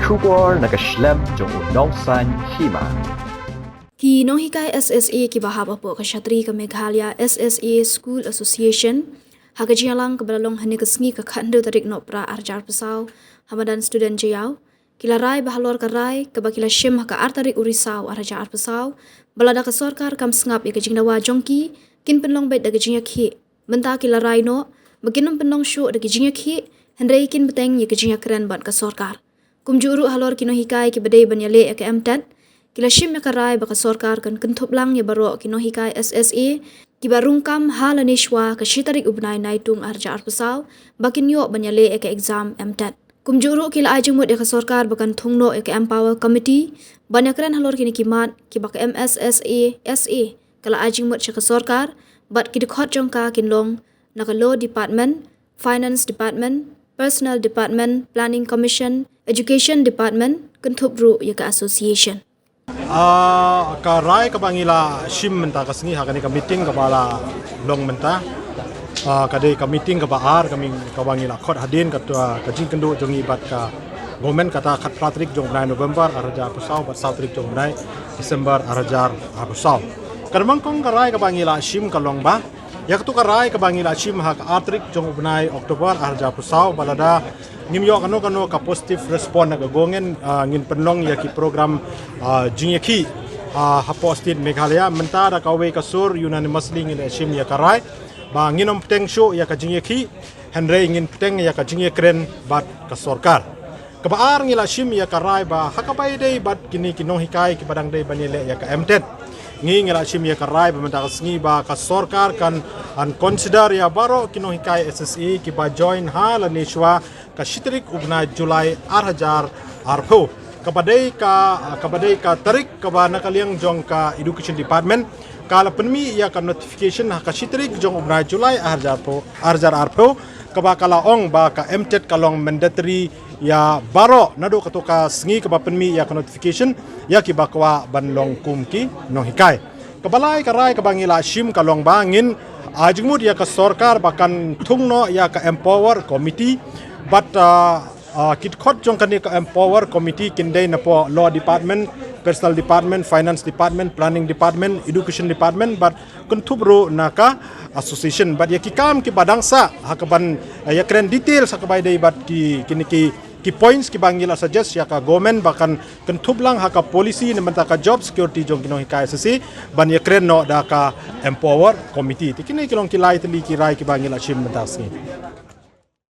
Shubor nakaslem jong unongsan hima. Ki nong hikai SSA ki bahab apo ka Shatri ka Meghalaya SSA School Association hagajialang ka balalong hani kasngi ka khandu tarik no pra arjar pesau hamadan student jayau kila rai bahalor ka rai ka bakila shim ka artarik urisau arjar pesau balada ka sorkar kam sngap ya ka jingdawa jongki kin penlong bet da gajingya khi benta kila rai no maginum penlong shu da gajingya khi hendrai kin beteng ya gajingya keren ban ka sorkar kumjuru halor kino hikai ki badai banyale ya ka MTET kila shim ya karai baka sorkar kan kentup lang ya baro kino hikai SSA ki barungkam halanishwa ka shitarik ubnai naitung arja arpasau bakin yo banyale ya ka exam MTET kumjuru kila ajengmut ya ka sorkar bakan thungno ya ka empower committee banyakren halor kini kimat ki baka MSSA SA kala ajengmut ya ka sorkar bat ki dikhot jongka kinlong naka law department finance department personnel department planning commission education department kentup ru ya ka association ka rai ka bangila shim menta ka sngi ha ka meeting ka bala long menta ka de ka meeting ka baar kami ka bangila khot hadin ka ka jing kendu jongi bat ka government kata khat pratrik jong nai November arja pusau bat satrik jong nai December arjar pusau karmang kong ka rai ka bangila shim ka long ba yak tu ka rai ka bangila shim ha ka atrik jong nai Oktober arja pusau balada nimyo kano ka positive respond na gongen ngin penlong ya ki program jingyaki hapo state Meghalaya mentara kawe kasur unanimously ngin shim ya karai ba nginom peteng show ya ka jingyaki henry ngin peteng ya ka jingyakren bat ka sorkar kabaar ngila shim ya karai ba hakapai dei bat kini kinong hikai ki padang dei banile ya ka MTET ngi ngila shim ya karai ba mentara sngi ba ka sorkar kan an consider ya baro kinong hikai SSA ki ba join hal nishwa ka shitrik ubna Julai arhajar arpo kabadai ka tarik kaba nakaliang jong ka education department kala penmi ya ka notification ka shitrik jong ubna Julai arhajar arpo kaba kala ong ba ka MTET kalong mandatory ya baro nado katoka sngi kaba penmi ya ka notification ya ki bakwa banlong kumki nong hikai kabalai karai kabangila shim kalong bangin ajmud ya ka sorkar bakan thungno ya ka empower committee but kit khot jong kan ka empower committee kindai na po law department personal department finance department planning department education department but kuntubro naka association but ya ki kam ki badangsa hakaban ya kren detail sa kabay day but ki points ki bangila suggest ya ka government bakan kentublang haka policy ni ka job security jong kinong hikay sasi ban ya kren no da ka empower committee tikini kilong kilay tali ki rai ki bangila shim mentasni